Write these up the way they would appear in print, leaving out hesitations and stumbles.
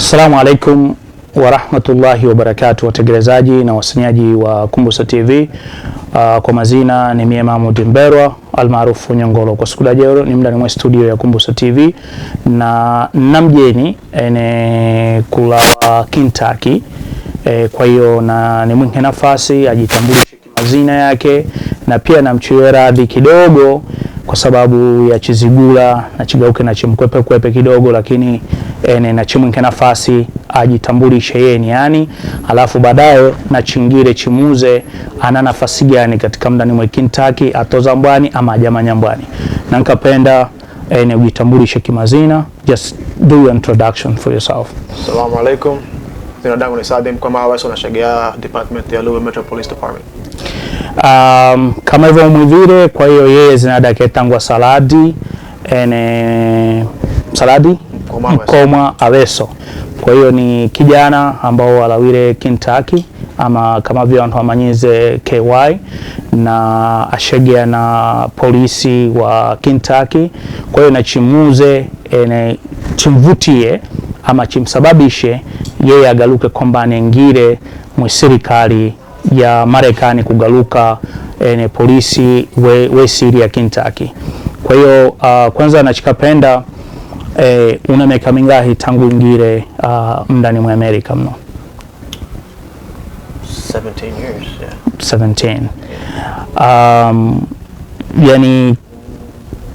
Assalamu alaikum wa rahmatullahi wa barakatuh, wategelezaji na wasanyaji wa Kumbusa TV. Kwa mazina ni mie Mahmud Mberwa almaarufu Nyongolo. Kwa siku leo ni mndani mwa studio ya Kumbusa TV na namjeni ene kula Kentucky. Kwa hiyo na ni mwingi nafasi ajitambulishe kimazina yake na pia namchuye radhi kidogo kwa sababu ya chizigula na chigauke na chimkwepe kidogo, lakini na chimwinke nafasi ajitambulishe yeye ni yani, alafu baadaye na chingire chimuze ana nafasi gani katika mndani mwa Kentucky, atoza mbwani ama ajamanya mbwani. Na nikapenda ujitambulishe kimazina. Just do your introduction for yourself. Assalamu alaikum. Jina langu ni Saladi Mkomwa, nashagia department ya Louisville Metro Police Department. Kama hivyo mwivire, kwa hiyo yeye zinada ketangwa Saladi Saladi Mkomwa Aveso. Kwa hiyo ni kijana ambao alawire Kentucky ama kama vile watu wamanyize KY na ashagia na polisi wa Kentucky. Kwa hiyo na chimuze chimvutie ama chimsababishe yeye agaluke kwamba nengire mwe serikali ya Marekani kugaluka polisi we siri ya Kentucky. Kwa hiyo kwanza nachikapenda una miaka mingahi tangu ingire mndani mwa Amerika mno? 17 years, yeah. 17. Yani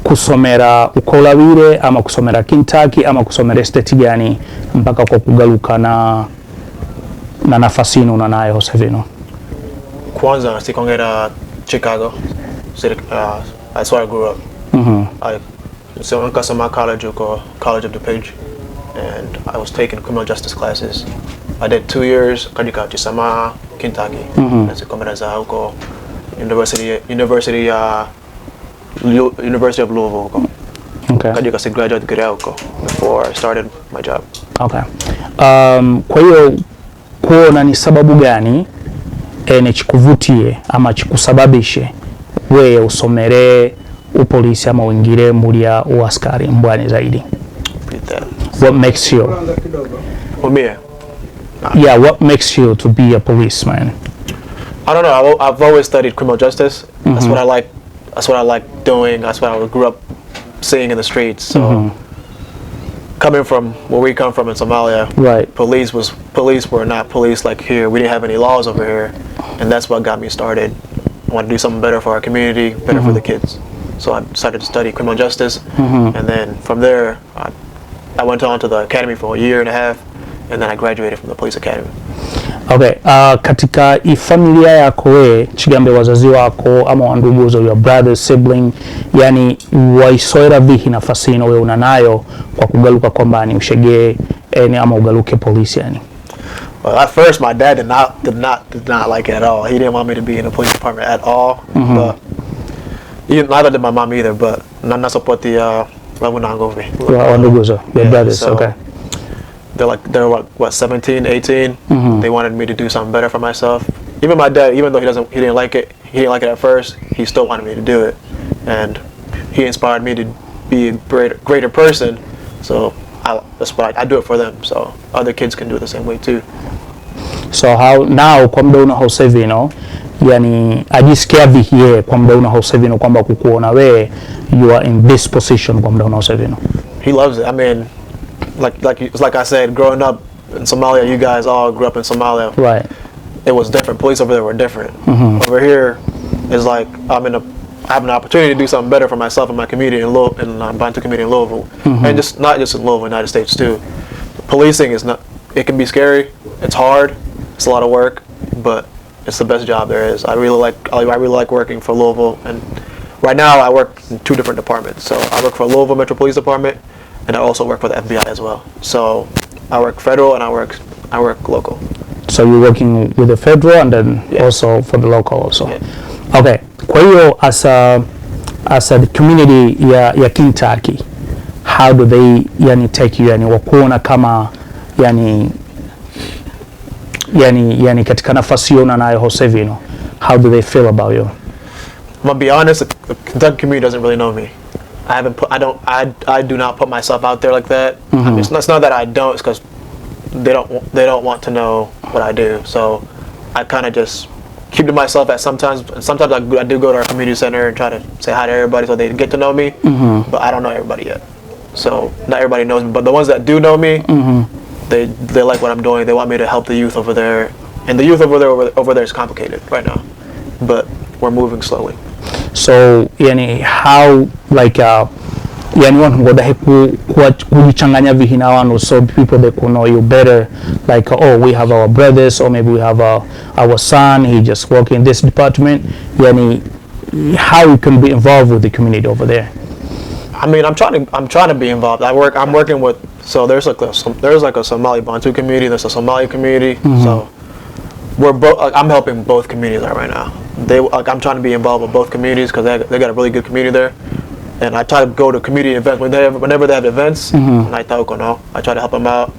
kusomera ukolawire ama kusomera Kentucky ama kusomera state gani mpaka kwa kugaluka na nafasi ino unanayo Josevino? Kwanza sikongera Chicago. That's where I grew up. So I got my College of DuPage, and I was taking criminal justice classes. I did 2 years katika Chisama, Kentucky. Nasikomera za huko University of Louisville. Okay. Katika si graduate degree huko before I started my job. Okay. Kwa hiyo kuona ni sababu gani chikuvutie ama chikusababishe wewe usomere upolisi ama uingire mulia uaskari mbwani zaidi? What makes you? Yeah, what makes you to be a policeman? I don't know. I've always studied criminal justice. That's what I like. That's what I like doing. That's what I grew up seeing in the streets. So coming from where we come from in Somalia, right? Police were not police like here. We didn't have any laws over here, and that's what got me started. I want to do something better for our community, better for the kids. So I decided to study criminal justice, and then from there, I went on to the academy for a year and a half, and then I graduated from the police academy. Okay, katika familia yako we chigambe wazazi wako ama wandugu zo your brother sibling, yani waisoera vihi nafasi ino we unanayo kwa kugaluka kwamba ni ushege ama ugaluke polisi yani? Well, at first my dad did not like it at all. He didn't want me to be in the police department at all. But neither did my mom either. But not support the wandugu zo your brothers. So okay. They're what 17, 18. They wanted me to do something better for myself. Even my dad, even though he didn't like it at first, he still wanted me to do it, and he inspired me to be a greater person. So that's why I do it for them, so other kids can do it the same way too. So how now kwa mda una Josevino, yani ajisikia vihie kwa mda una Josevino kwamba kukuona we you are in this position kwa mda una Josevino? He loves it. I mean, like I said, growing up in Somalia, you guys all grew up in Somalia. Right. It was different. Police over there were different. Over here, it's like I have an opportunity to do something better for myself and my community in Bantu community in Louisville, and not just in Louisville, United States too. Policing is not. It can be scary. It's hard. It's a lot of work, but it's the best job there is. I really like working for Louisville, and right now I work in 2 different departments. So I work for Louisville Metro Police Department, and I also work for the FBI as well. So I work federal and I work local. So you're working with the federal and then also for the local also. Yeah. Okay. Kwa hiyo as a community ya Kentucky, how do they yani take you, yani wakuona kama yani katika nafasi yona nayo Josevino, how do they feel about you? I'm gonna be honest, the Kentucky community doesn't really know me. I do not put myself out there like that. I mean, it's not that I don't, it's because they don't want to know what I do. So I kind of just keep to myself at sometimes. Sometimes I do go to our community center and try to say hi to everybody so they get to know me. But I don't know everybody yet. So not everybody knows me. But the ones that do know me, they like what I'm doing. They want me to help the youth over there. And the youth over there is complicated right now. But we're moving slowly. So yani how like yani wanu ngoda kujichanganya vihina wanu so people they could know you better, like oh we have our brothers or maybe we have our son, he just work in this department. Yani how you can be involved with the community over there? I mean, I'm trying to be involved. I'm working with, so there's like a Somali Bantu community, there's a Somali community. So we're both, I'm helping both communities out right now. I'm trying to be involved with both communities because they got a really good community there. And I try to go to community events whenever they have events. And I try to help them out.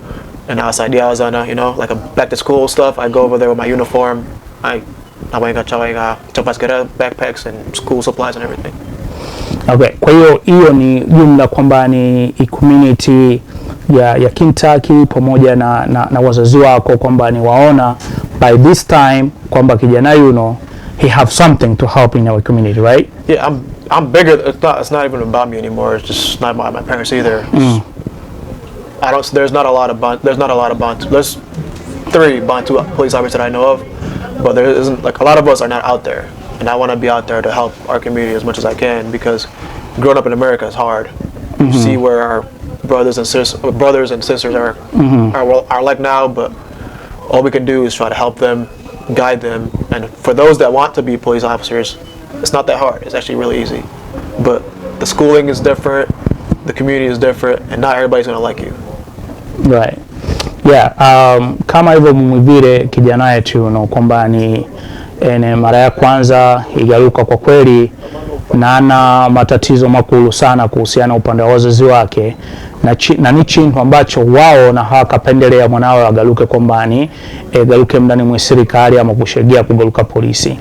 And outside the Awazana, you know, like a back to school stuff, I go over there with my uniform. I backpacks and school supplies and everything. Okay, kwa hiyo ni jumla kwamba ni community ya Kentucky pamoja na wazazi wako kwamba ni waona by this time kwamba kijana he have something to help in our community, right? Yeah, I'm bigger. It's not even about me anymore. It's just not my parents either. There's not a lot of Bantu. There's 3 Bantu police officers that I know of, but there isn't, like, a lot of us are not out there. And I want to be out there to help our community as much as I can, because growing up in America is hard. You see where our brothers and sisters are like now, but all we can do is try to help them, guide them. And for those that want to be police officers, it's not that hard. It's actually really easy. But the schooling is different, the community is different, and not everybody's going to like you. Right. Yeah, kama hivyo mwivile kijana yetu kwamba ni mara ya kwanza igaruka kwa kweli na ana matatizo makulu sana kuhusiana upande wa wazazi wake na ni chintu ambacho wao na hawakapendelea mwanawe agaruke kombani garuke mndani mwa serikali ama kushegia kugaruka polisi.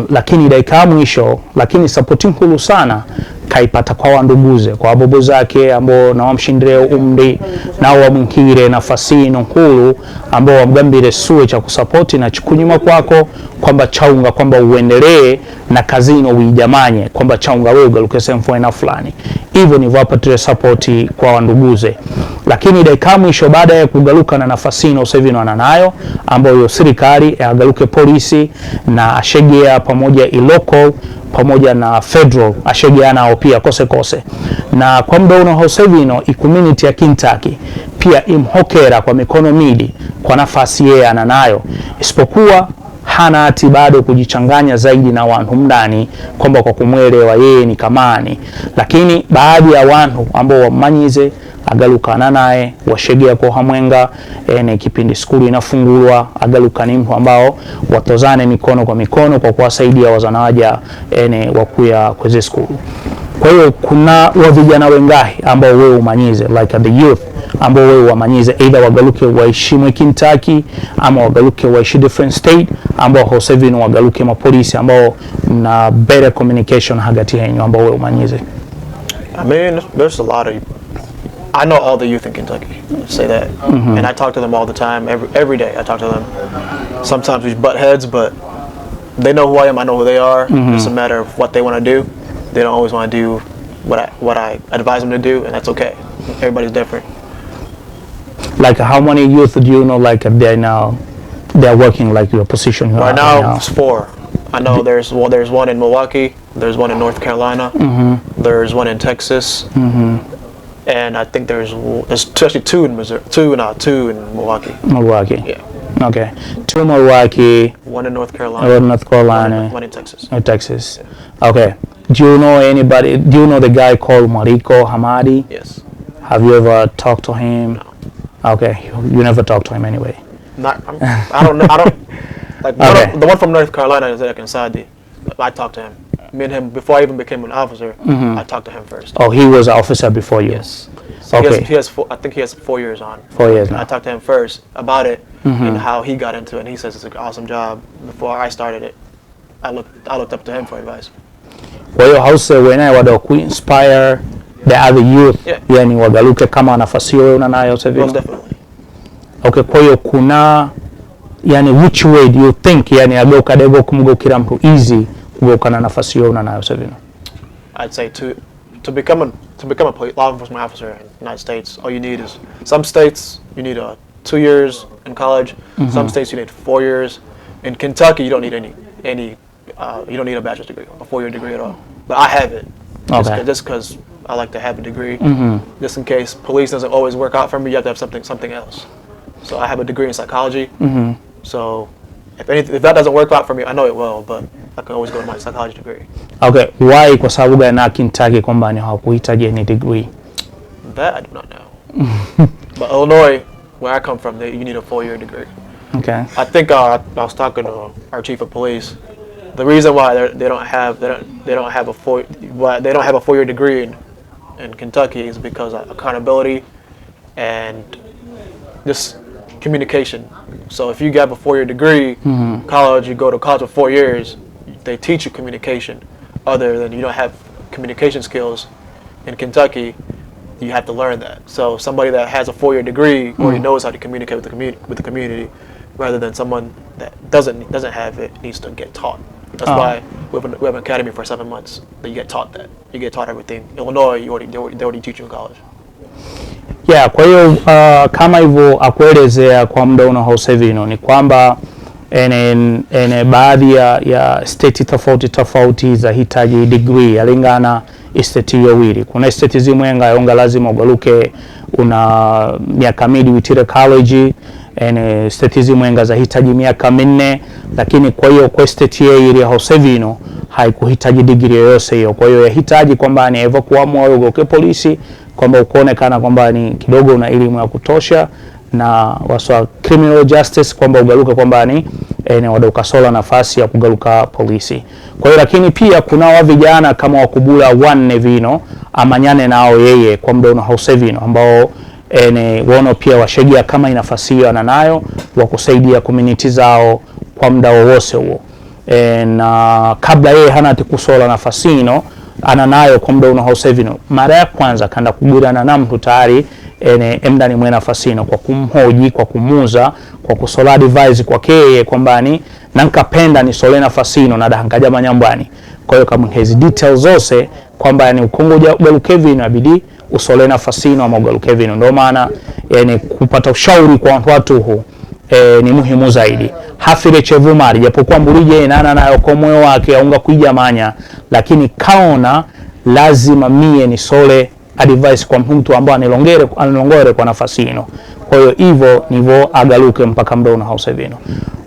Lakini dakika mwisho, lakini supporting hulu sana kaipata kwa wanduguze, kwa wabobo zake ambao na wamshindire umri na wamwikire nafasi nkulu ambao wamgambire suwe cha kusapoti na chikunyuma kwako kwamba chaunga kwamba uendelee na kazino uijamanye kwamba chaunga wewe ugaruke sehemu na fulani. Hivyo ni wapatire support kwa wanduguze. Lakini dakika mwisho baada ya kugaruka na nafasi sasa hivi nayo ambayo serikali agaruke polisi na ashegea pamoja local pamoja na federal ashegea nao pia kose na kwa muda unaosevino community ya Kentucky pia imhokera kwa mikono midi kwa nafasi yeye ananayo, isipokuwa hana hati bado kujichanganya zaidi na watu mndani kwamba kwa kumwelewa yeye ni kamani. Lakini baadhi ya watu ambao wamanyize agalukana naye washegea kwa hamwenga kipindi skuli inafungulwa agaluka ni mtu ambao watozane mikono kwa mikono kwa kuwasaidia wazanawaja wakuya kweze skuli. Kwa hiyo kuna vijana wengahi ambao wewe umanyize like the youth ambao wewe wamanyize either wagaluke waishi mwe Kentucky ama wagaluke waishi different state ambao hosevino wagaluke mapolisi ambao na better communication hagati yenyu ambao wewe umanyize. I mean, there's a lot of, I know all the youth in Kentucky, let's say that. And I talk to them all the time, every day I talk to them. Sometimes we butt heads, but they know who I am, I know who they are. It's a matter of what they want to do. They don't always want to do what I advise them to do, and that's okay. Everybody's different. Like how many youth do you know like they're working like your position right now? It's 4. I know there's one in Milwaukee, there's one in North Carolina, there's one in Texas, and I think there's actually 2 in Missouri, 2 in Milwaukee. Milwaukee. Yeah. Okay. 2 in Milwaukee. 1 in North Carolina. One in Texas. Texas. Yeah. Okay. Do you know anybody? Do you know the guy called Mariko Hamadi? Yes. Have you ever talked to him? No. Okay. You never talked to him anyway. I don't know. Like okay. The one from North Carolina is like in Saladi. I talked to him. Me and him, before I even became an officer, I talked to him first. Oh, he was an officer before you? Yes. So okay. I think he has 4 years on. 4 years now. I talked to him first about it and how he got into it, and he says it's an awesome job. Before I started it, I looked up to him for advice. Kwa hiyo hause wena wada ku-inspire the other youth, yani wagaluke kama nafasi wewe unanayo sasa hivi? Most definitely. Okay, kwa hiyo kuna yani which way do you think yani ageuka kumgeukira mtu easy kugeukana nafasi hiyo unanayo sasa hivi? I'd say to become a law enforcement officer in the United States, all you need is some states you need 2 years in college. Some states you need 4 years. In Kentucky, you don't need any you don't need a bachelor's degree, a 4-year degree at all. But I have it, just because I like to have a degree, just in case police doesn't always work out for me. You have to have something else. So I have a degree in psychology. So if that doesn't work out for me, I know it will, but I can always go to my psychology degree. Okay, why kwa sababu gani na Kentucky kwamba ni hawakuhitaji any degree? That I do not know. But Illinois, where I come from, you need a 4-year degree. Okay. I think I was talking to our chief of police. The reason why they don't have a 4-year degree in Kentucky is because of accountability and just communication. So if you have a 4-year degree, college, you go to college for 4 years, they teach you communication. Other than you don't have communication skills in Kentucky, you have to learn that. So somebody that has a 4-year degree already knows how to communicate with the community, rather than someone that doesn't have it needs to get taught. That's why we have an academy for 7 months that you get taught that. You get taught everything. Illinois, they already teach you in college. Yeah, kwa hiyo kama hivyo akuelezea kwa muda unaosevino ni kwamba ene baadhi ya state tofauti za hitaji degree yalingana state yowili. Kuna state zimwenga yonga lazima ugaluke una miaka midi witire college, ene state zimwenga za hitaji miaka 4, lakini kwa hiyo kwa state ile ya Hosevino haikuhitaji degree yoyote hiyo. Kwa hiyo yahitaji kwamba ni hivyo kuamua ugoke polisi kwamba ukoonekana kwamba ni kidogo una elimu ya kutosha na waswa criminal justice kwamba ugaluka kwamba ni wadaukasolo nafasi ya kugaluka polisi. Kwa hiyo lakini pia kuna wa vijana kama wakubula wanne vino amanyane nao yeye kwa muda unaosevino ambao wono pia washegia kama nafasi hiyo ananayo wa kusaidia community zao kwa muda wowote huo. Na kabla yeye hana tikusola nafasi ino ananayo kwa muda unaosevino, mara ya kwanza kanda kugurana na mtu tayari emdani mwe nafasi ino kwa kumhoji, kwa kumuza, kwa kusola advice kwa keye kwamba ni nankapenda ni sole nafasi ino na dahankaja manyambani. Kwa hiyo kama hizi details zose kwamba ni ukongo ugalukevino abidi usole nafasi ino ama ugalukevino. Ndio maana kupata ushauri kwa watu huu ni muhimu zaidi. Hafire chevumari japokuwa mbulije nana nayo kwa moyo wake aunga kuijamanya, lakini kaona lazima mie ni sole advice kwa mtu ambaye anilongore kwa nafasi ino. Kwa hiyo hivyo nivo agaluke mpaka muda unaosevino.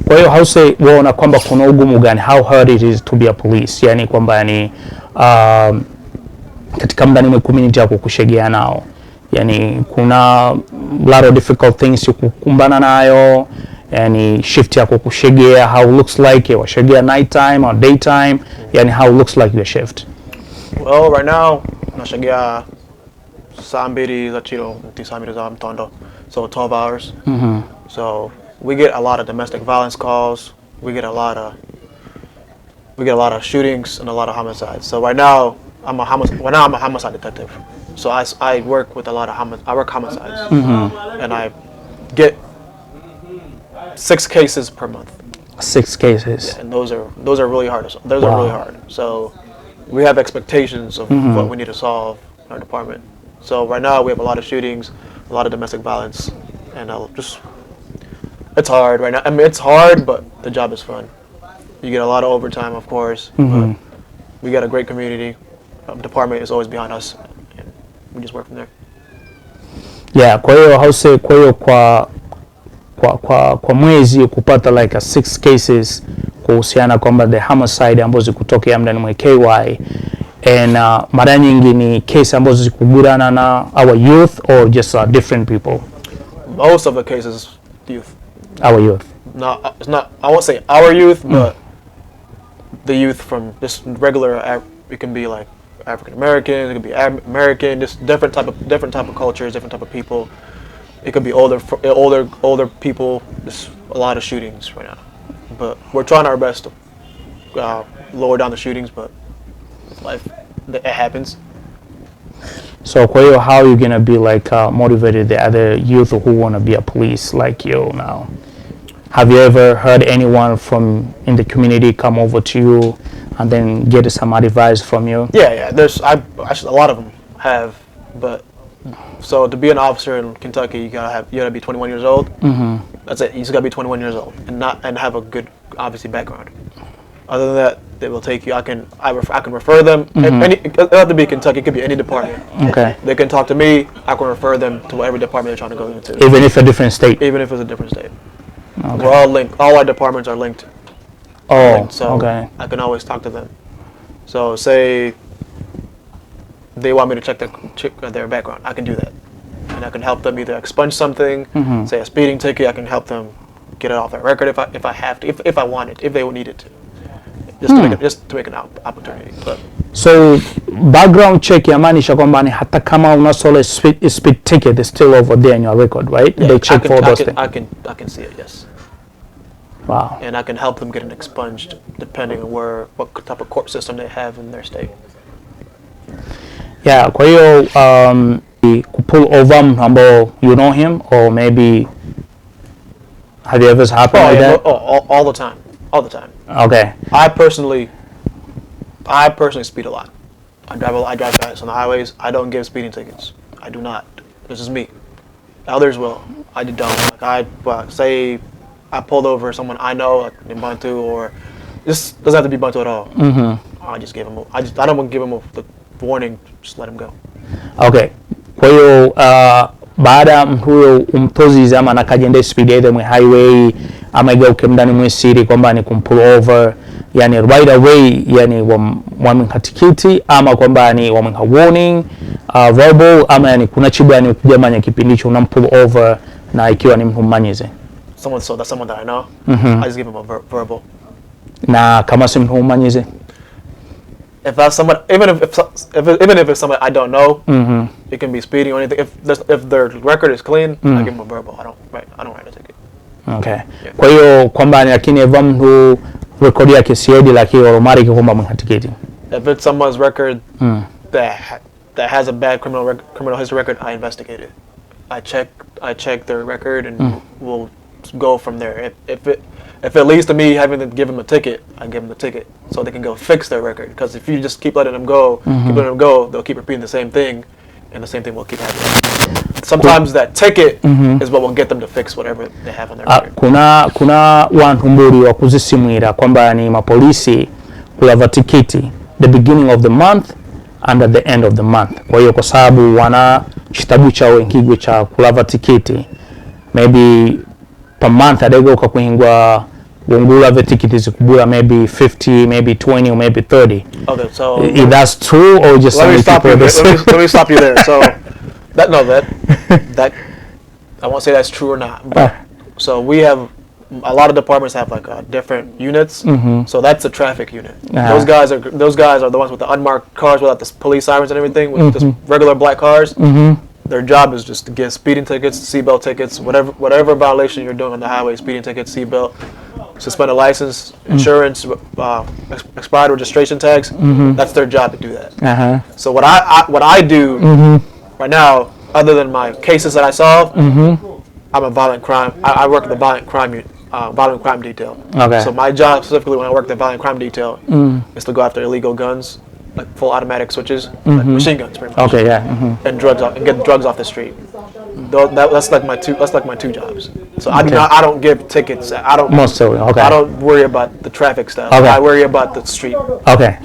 Kwa hiyo hause waona kwamba kuna ugumu gani, how hard it is to be a police, yani kwamba ni katika muda ni community yako kushegea nao, yani kuna lot of difficult things kukumbana nayo, yani shift yako kushegea how looks like it, washegea night time or daytime, yani how looks like your shift? Well, right now nashegea saa mbili za chilo tisa mbili za mtondo, so 12 hours. So we get a lot of domestic violence calls. We get a lot of shootings and a lot of homicides. So right now I'm a homicide detective. So I work with a lot of homicides, and I get 6 cases per month. 6 cases. Yeah, and those are really hard. Those are really hard. So we have expectations of what we need to solve in our department. So right now we have a lot of shootings, a lot of domestic violence, and it's hard right now. I mean, it's hard, but the job is fun. You get a lot of overtime, of course, but we got a great community. Department is always behind us, and we just work from there. Yeah, kwa hiyo hause, kwa hiyo kwa mwezi kupata like a 6 cases kuhusiana kwamba the homicide ambazo zikutokea mndani mwa KY, and mara nyingi ni case ambazo zikugurana na our youth or just different people? Most of the cases youth. Our youth. No, it's not. I won't say our youth, but the youth from just regular. It can be like African American. It could be American. Just different type of cultures, different type of people. It could be older people. Just a lot of shootings right now, but we're trying our best to lower down the shootings. But life, it happens. So kwa hiyo how you gonna be like motivated the other youth who want to be a police like you now? Have you ever heard anyone from in the community come over to you and then get some advice from you? Yeah. There's actually a lot of them have, but so to be an officer in Kentucky, you gotta be 21 years old. That's it. You just gotta be 21 years old and have a good, obviously, background. Other than that, they will take you. I can refer them. It doesn't have to be Kentucky. It could be any department. Okay. They can talk to me. I can refer them to whatever department they're trying to go into. Even if a different state? Even if it's a different state. Okay. We're all linked. All our departments are linked. So okay. I can always talk to them. So say they want me to check their background, I can do that. And I can help them either expunge something, say a speeding ticket, I can help them get it off their record if I have to, if I want it, if they need it to. Just to make an opportunity. But so background check yamaanisha kwamba ni hata kama unasole speed ticket is still over there in your record, right? Yeah, they check for those things. I can see it, yes. Wow. And I can help them get it expunged depending on what type of court system they have in their state. Yeah, kwa hiyo pull over mtu ambao you know him or maybe have you ever happened like that? All the time. All the time. Okay. I personally speed a lot. I drive fast on the highways. I don't give speeding tickets. I do not. This is me. Others will. I don't. Like say I pulled over someone I know, like in Bantu, or this doesn't have to be Bantu at all. I just give him. I don't want to give him the warning. Just let him go. Okay. Kwa hiyo baada huyo umtozi ama nakagenda speed either mwe highway ama igauke mndani mwe city kwamba ni kumpull over, yani right away, yani wamwamika tikiti ama kwamba ni wamwamika warning verbal ama yani kuna chibu yani kujamanya kipindi hicho unampull over na ikiwa ni mtu mmanyize that's someone that I know. I just give him a verbal. Na kama si mtu mmanyize, if that's somebody, even if it's somebody I don't know, it can be speeding or anything. If their record is clean, I give them a verbal. I don't write a ticket. Okay. Yeah. Kwa hiyo kwamba lakini eva mtu record yake siedi lakini automatic kwamba mhatiketi. If it's someone's record that has a bad criminal history record, I investigate it. I check their record and we'll go from there. If it leads to me having to give them a ticket, I give them the ticket so they can go fix their record. Because if you just keep letting them go, they'll keep repeating the same thing, and the same thing will keep happening. Sometimes that ticket is what will get them to fix whatever they have on their record. Kuna wantu mburi wa kuzisimwira kwamba ni mapolisi kulava tikiti the beginning of the month and at the end of the month. Kwa hiyo kwa sababu wana chitabu chao nkigwe cha kulava tikiti, maybe per month adego ukakuhingwa wongula ve tikiti zikubura maybe 50, maybe 20 or maybe 30. Okay, so if that's true or just let me stop you there. So that I won't say that's true or not. But, so we have a lot of departments have like different units. So that's a traffic unit. Those guys are the ones with the unmarked cars without the police sirens and everything, with just regular black cars. Their job is just to get speeding tickets, seatbelt tickets, whatever violation you're doing on the highway, speeding tickets, seatbelt, suspended license, insurance, expired registration tags. That's their job to do that. So what I do right now, other than my cases that I solve, I'm a violent crime. I work at the violent crime detail. Okay. So my job specifically when I work at the violent crime detail is to go after illegal guns, like full automatic switches, like machine guns, pretty much. Okay, yeah. And get drugs off the street. That's like my two jobs. So I don't give tickets. I don't worry about the traffic stuff. Okay. I worry about the street. Okay.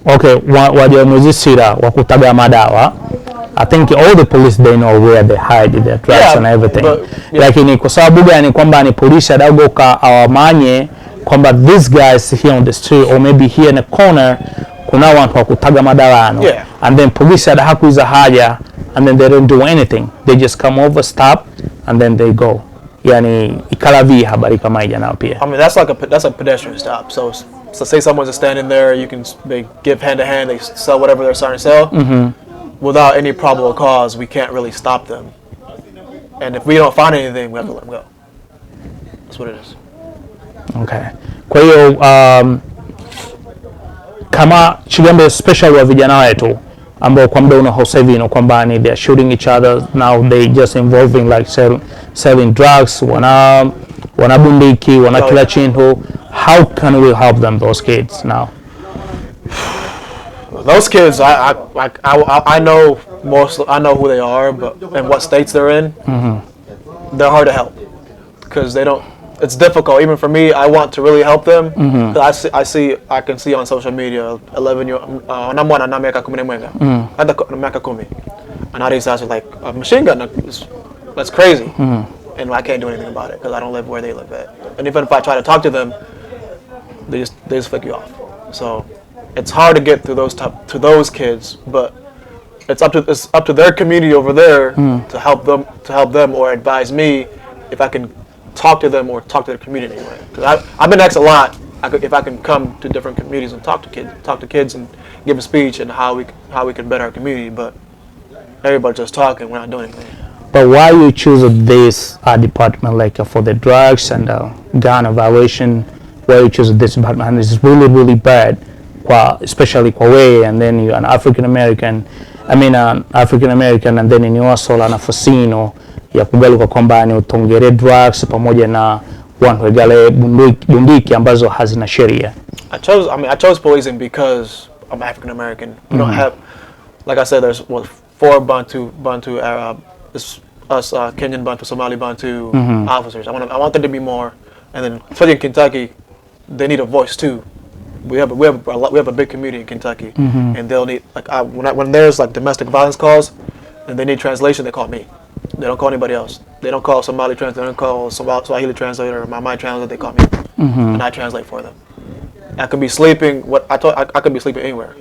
Wajamuzisira wakutaga madawa. I think all the police, they know where they hide their drugs and everything. Lakini kwa sababu gani kwamba ni polisi adagoka awamanye kwamba this guy is here on the street or maybe here in a corner, kuna watu wa kutaga madawa ano. And then police adahakuiza haja and then they don't do anything. They just come over, stop, and then they go. Yani ikalavi habari kama hija nao pia. I mean that's a pedestrian stop. So say someone's standing there, they give hand to hand, they sell whatever they're starting to sell. Without any probable cause, we can't really stop them. And if we don't find anything, we have to let them go. That's what it is. Okay. Kwa hiyo kama chigambe special wa vijana wetu ambao kwa muda unao sasa hivi kwamba ni they are shooting each other now, they just involving like selling drugs, wanabundiki, kila chinho. How can we help them, those kids now? Those kids, I know most. I know who they are, but and what states they're in. They're hard to help because they don't. It's difficult even for me. I want to really help them. I can see on social media 11-year namwana na miaka 11 hata miaka 10 and all these guys are like a machine gun. That's crazy, and I can't do anything about it because I don't live where they live at. And even if I try to talk to them, they just flick you off. So it's hard to get through those kids, but it's up to their community over there to help them or advise me if I can talk to them or talk to the community anyway. Because I've been asked a lot if I can come to different communities and talk to kids and give a speech and how we can better our community, but everybody's just talking, we're not doing anything. But why you choose this department, like for the drugs and gun violation? Why you choose this department? And it's really, really bad, especially kwa way, and then you're an African American. I mean, African American, and then in also la nafasi ya kugaluka kwamba ni utongere drugs pamoja na watu wegale bundiki ambazo hazina sheria. I chose policing because I'm African American. We don't have, like I said, there's 4 Bantu Arab, us Kenyan Bantu, Somali Bantu officers. I want there to be more, and then especially in Kentucky, they need a voice too. We have a big community in Kentucky, and they'll need when there's like domestic violence calls, and they need translation, they call me. They don't call anybody else. They don't call Somali translator. They don't call Swahili translator or my translator. They call me, and I translate for them. I could be sleeping. I could be sleeping anywhere.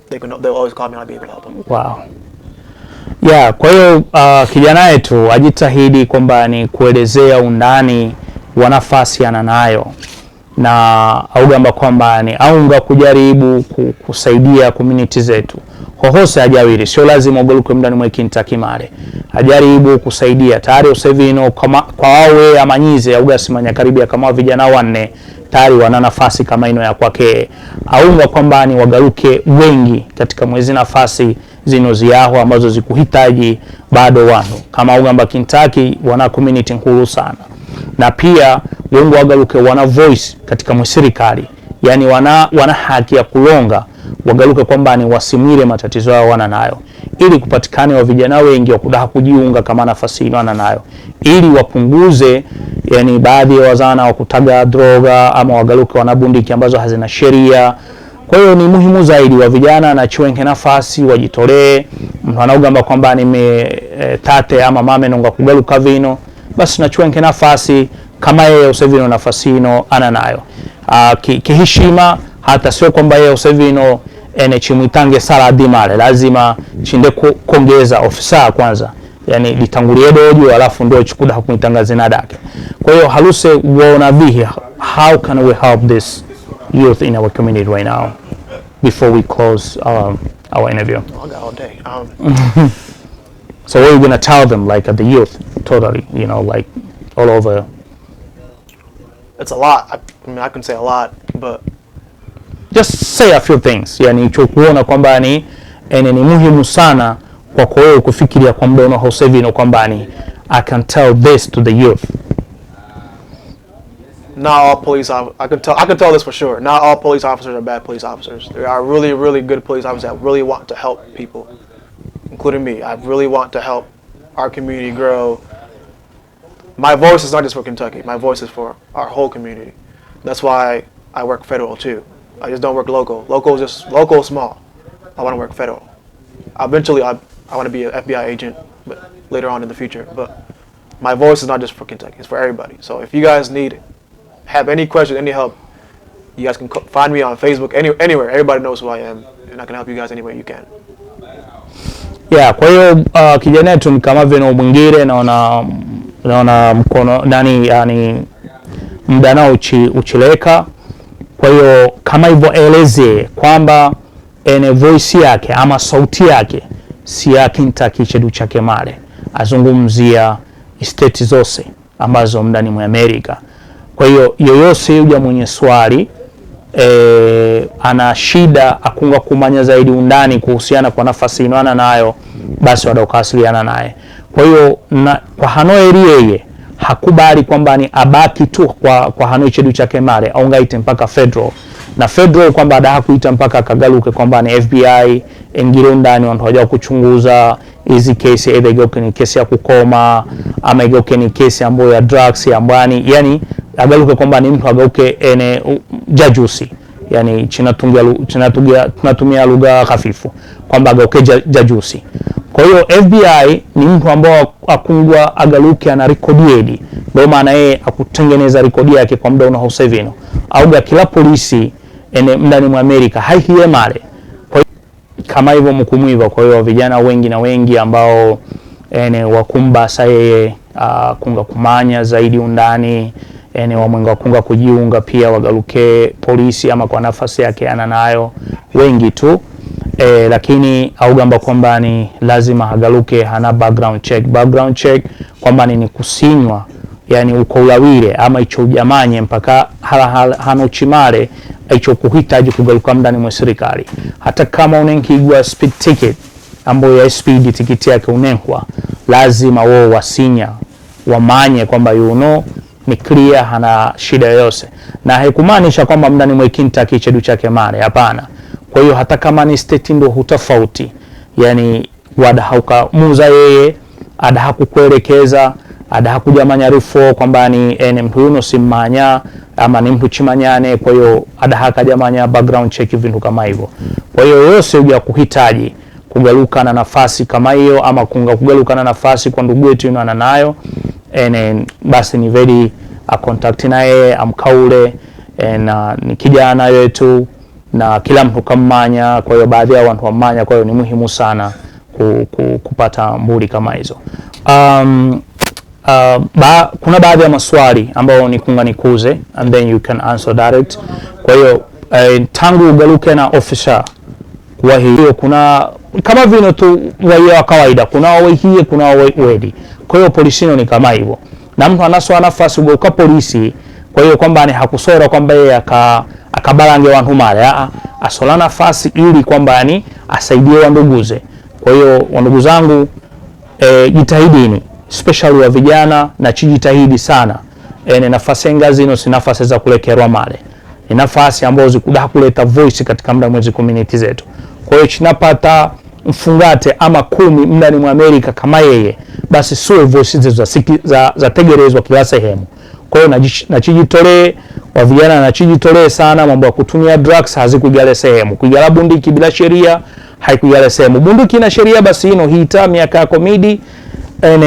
They'll always call me. I'll be able to help them. Wow. Yeah, kwa hiyo kijana yetu ajitahidi kwamba ni kuelezea undani wa nafasi ananayo na augamba kwamba ni aunga kujaribu kusaidia community zetu hohose ajawiri, sio lazima ogoluke mndani mwe Kentucky mare, ajaribu kusaidia tayari usevino kwa wawe amanyize auga simanya karibia kama vijana 4 tayari wana nafasi kama ino ya kwake, aunga kwamba ni wagaruke wengi katika mwezi nafasi zino ziaho ambazo zikuhitaji bado wano kama ugamba Kentucky wana community nkuru sana, na pia wengi wagaruke wana voice katika mserikali, yani wana haki ya kulonga wagaruke kwamba ni wasimire matatizo yao wana nayo, ili kupatikane wa vijana wengi wakudaha kujiunga kama nafasi ino wana nayo, ili wapunguze yani baadhi ya wazana wa kutaga droga ama wagaruke wanabundiki ambazo hazina sheria. Kwa hiyo ni muhimu zaidi wa vijana na chuenke nafasi wajitolee, wanaugamba kwamba ni tate ama mame nonga kugaruka vino, basi na chuenke nafasi kama yeye usevino nafasi ino ananayo. Kiheshima, hata sio kwamba yeye usevino chimuitange Saladi male, lazima chinde kuongeza ofisa kwanza, yani litangulie dojo alafu ndio chikuda kumuitanga zinadake. Kwa hiyo haluse waona vihi, how can we help this youth in our community right now before we close our interview? I got all day. So what are you going to tell them, like the youth, totally, like all over? It's a lot. I mean, I can say a lot, but just say a few things. Yani chokuona kwamba ni muhimu sana kwa wewe kufikiria kwa muda unao sasa kwamba ni I can tell this to the youth. Not all police I can tell this for sure. Not all police officers are bad police officers. There are really, really good police officers that really want to help people, including me. I really want to help our community grow. My voice is not just for Kentucky. My voice is for our whole community. That's why I work federal too. I just don't work local. Local is small. I want to work federal. Eventually, I want to be an FBI agent, but later on in the future. But my voice is not just for Kentucky. It's for everybody. So if you guys have any questions, any help, you guys can find me on Facebook, anywhere. Everybody knows who I am, and I can help you guys any way you can. Yeah, kwa hiyo kijana yetu ni kama vile mwingine naona mkono nani, yani mdana uchileka. Kwa hiyo kama hivyo eleze kwamba voice yake ama sauti yake si ya Kentucky chedu chake male, azungumzia state zose ambazo mndani mwa Amerika. Kwa hiyo yoyose yuja mwenye swali ana shida akunga kumanya zaidi undani kuhusiana kwa nafasi inoana nayo, basi wadakawasiliana naye. Kwa hiyo kwa hano yeye hakubali kwamba ni abaki tu kwa hano chedu chake mare au ngaite mpaka federal, na federal kwamba adaha kuita mpaka kagaluke kwamba ni FBI engire undani wantu waja kuchunguza hizi kesi, either igeuke ni kesi ya kukoma ama igeuke ni kesi ambayo ya drugs ya mbani, yani agaluke kwamba ni mtu agauke ene jajusi, yani tunatumia lugha hafifu kwamba agauke jajusi. Kwa hiyo FBI ni mtu ambao akungwa agaluke ana rekodi edi, ndio maana yeye akutengeneza rekodi yake kwa muda unahusa hivyo au kila polisi ene ndani mwa Amerika haihiye male. Kwa hiyo kama hivyo mkumuiva, kwa hiyo vijana wengi ambao ene wakumba yeye kunga kumanya zaidi undani ene wamwenga kunga kujiunga pia wagaluke polisi ama kwa nafasi yake ananayo wengi tu. Lakini augamba kwamba ni lazima hagaluke hana background check kwamba ni kusinywa, yani uko ulawire ama icho ujamanye mpaka hano chimare icho kuhitaji kugaluka ndani mwa serikali. Hata kama unenkigwa speed ticket ambayo ya speed ticket yake unenkwa, lazima wao wasinya wamanye kwamba ni clear hana shida yoyote, na haikumaanisha kwamba ndani mwa Kentucky chedu chake mare, hapana. Kwa hiyo hata kama ni state ndo hutofauti, yani wada hauka muza yeye ada hakukuelekeza ada hakujamanya rifo kwamba ni mtu yuno simanya ama ni mtu chimanyane. Kwa hiyo ada hakajamanya background check vindu kama hivyo. Kwa hiyo yose uja kuhitaji kugaluka na nafasi kama hiyo ama kugaluka na nafasi kwa ndugu yetu yuno nayo, basi ni very contact naye amkaule, na ni kijana yetu na kila mtu kamanya. Kwa hiyo baadhi ya watu wamanya, kwa hiyo ni muhimu sana kupata mburi kama hizo. Kuna baadhi ya maswali ambayo nikuze and then you can answer direct. Kwa hiyo tangu ugaluke na officer kwa hiyo kuna kama vile tu wa kawaida, kuna wahiye kuna wedi. Kwa hiyo polisi ni kama hivyo, na mtu anaswa nafasi ugaluka polisi, kwa hiyo kwamba ni hakusora kwamba yeye akabalange wantu male, asola nafasi ili kwamba yani asaidie wanduguze. Kwa hiyo wandugu zangu, jitahidini, especially wa vijana, na chijitahidi sana. Ni nafasi ngazi ino si nafasi za kulekerwa male, ni nafasi ambazo zikuda kuleta voice katika mda mwezi community zetu. Kwa hiyo chinapata mfungate ama 10 mndani mwa Amerika kama yeye, basi suwe voice za tegerezwa kila sehemu. Kwa hiyo nachijitolee wa vijana, nachijitolee sana. Mambo ya kutumia drugs hazikuigale sehemu, kuigala bunduki bila sheria haikuigale sehemu. Bunduki na sheria basi ino hita miaka yako midi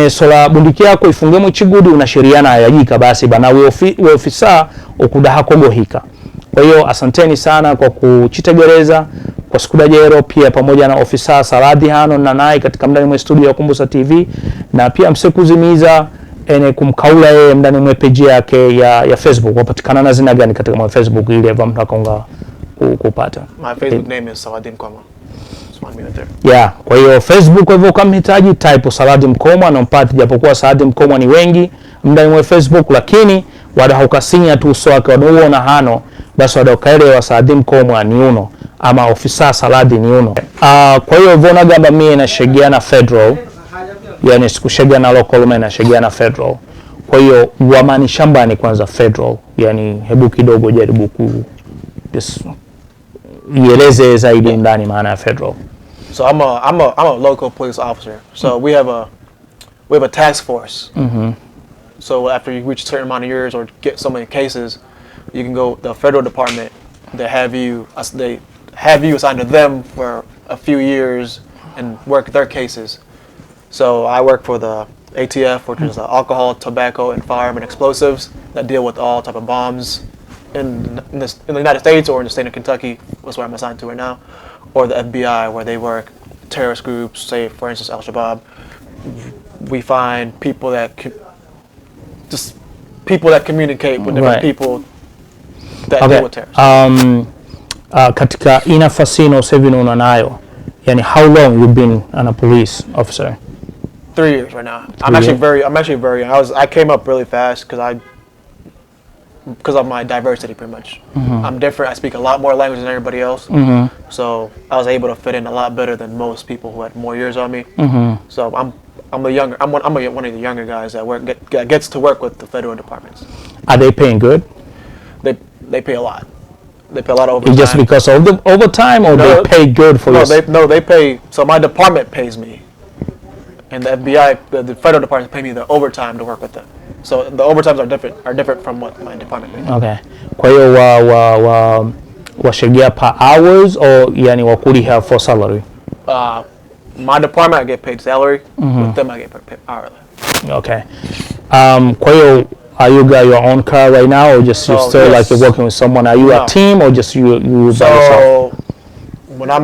sola bunduki yako ifunge mu chigudi una sheria na yajika, basi bana we ofisa okudaha kogohika. Kwa hiyo asanteni sana kwa kuchitegereza kwa Sikuda Jero, pia pamoja na ofisa Saladi hano na naye katika mndani mwa studio ya Kumbusa TV, na pia msekuzimiza kumkaula yeye mndani mwa page yake ya Facebook. Wapatikana na zina gani katika mwa Facebook ili eva mtu akaunga kupata? My Facebook name is Saladi Mkomwa. Yeah, kwa hiyo Facebook hivyo kama hitaji type Saladi Mkomwa na mpate, japokuwa Saladi Mkomwa ni wengi mndani mwa Facebook, lakini wada hukasinya tu uso wake wanaona hano, basi wada ukaelewa Saladi Mkomwa ni uno ama ofisa Saladi ni uno. Kwa hiyo vona gamba mie na shegiana federal, yani sikushegia na local, mimi na shegia na federal. Kwa hiyo wamani shambani kwanza federal, yani hebu kidogo jaribu ieleze zaidi ndani maana ya federal. So I'm a local police officer. So we have a task force. So after you reach a certain amount of years or get so many cases, you can go the federal department. They have you assigned to them for a few years and work their cases. So I work for the ATF, which is alcohol, tobacco, and firearm and explosives that deal with all type of bombs in the United States or in the state of Kentucky. That's where I'm assigned to right now. Or the FBI, where they work terrorist groups, say for instance Al-Shabaab. We find people that communicate with different people that deal with terrorism. Katika inafasino sevino unanayo, yani how long you've been a police officer? 3 years right now. I'm actually very young. I came up really fast because because of my diversity, pretty much. I'm different. I speak a lot more languages than everybody else. So I was able to fit in a lot better than most people who had more years on me. So I'm one of the younger guys that gets to work with the federal departments. Are they paying good? They pay a lot. They pay a lot of overtime. Just because of the overtime, or they pay good for you? They pay. So my department pays me, and the FBI, the federal department, pay me the overtime to work with them. So the overtimes are different from what my department pays. Okay. Kwa hiyo washigia per hours, or yani wakuliha for salary? My department I get paid salary. With them I get paid hourly. Okay. Kwa hiyo, are you got your own car right now, or just you still like you're working with someone? Are you a team, or just you by yourself? When I'm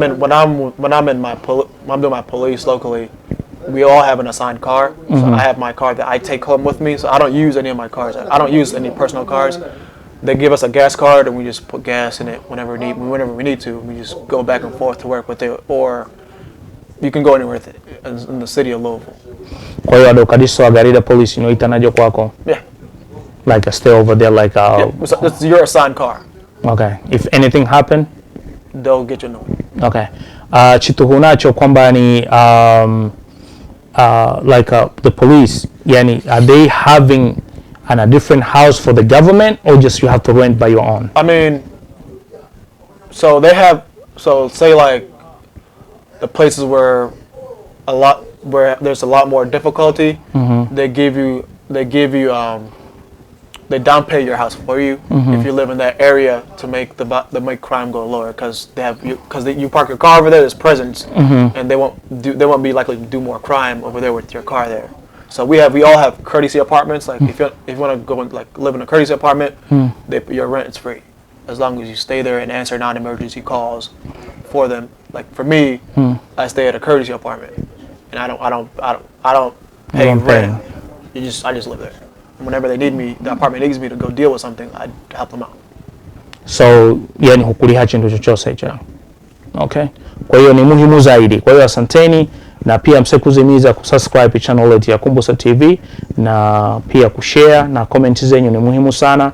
doing my police locally, we all have an assigned car. So I have my car that I take home with me. So I don't use any of my cars. I don't use any personal cars. They give us a gas card, and we just put gas in it whenever we need to. We just go back and forth to work with it, or you can go anywhere with it in the city of Louisville. Kwa hiyo adokadiso agarida police itanajo kwako? Yeah. Like I stay over there, like it's your assigned car. Okay. If anything happen, they'll get you a new one. Okay. Chituhunacho kwamba ni the police, yani, are they having a different house for the government, or just you have to rent by your own? I mean, so they have, so say like the places where there's a lot more difficulty, they down pay your house for you if you live in that area to make make crime go lower, because you park your car over there, there's presence, and they won't be likely to do more crime over there with your car there. So we all have courtesy apartments. Like if you want to go and like live in a courtesy apartment, your rent is free as long as you stay there and answer non-emergency calls for them. Like for me, I stay at a courtesy apartment, and I don't pay rent. I just live there. Whenever they need me, the apartment needs me to go deal with something, I help them out. So yani hukuliha chintu chochote hicho. Okay. Kwa hiyo ni muhimu zaidi. Kwa hiyo asanteni, na pia msikuzimiza kusubscribe channel yetu ya Kumbusa TV, na pia kushare na comment zenyu ni muhimu sana,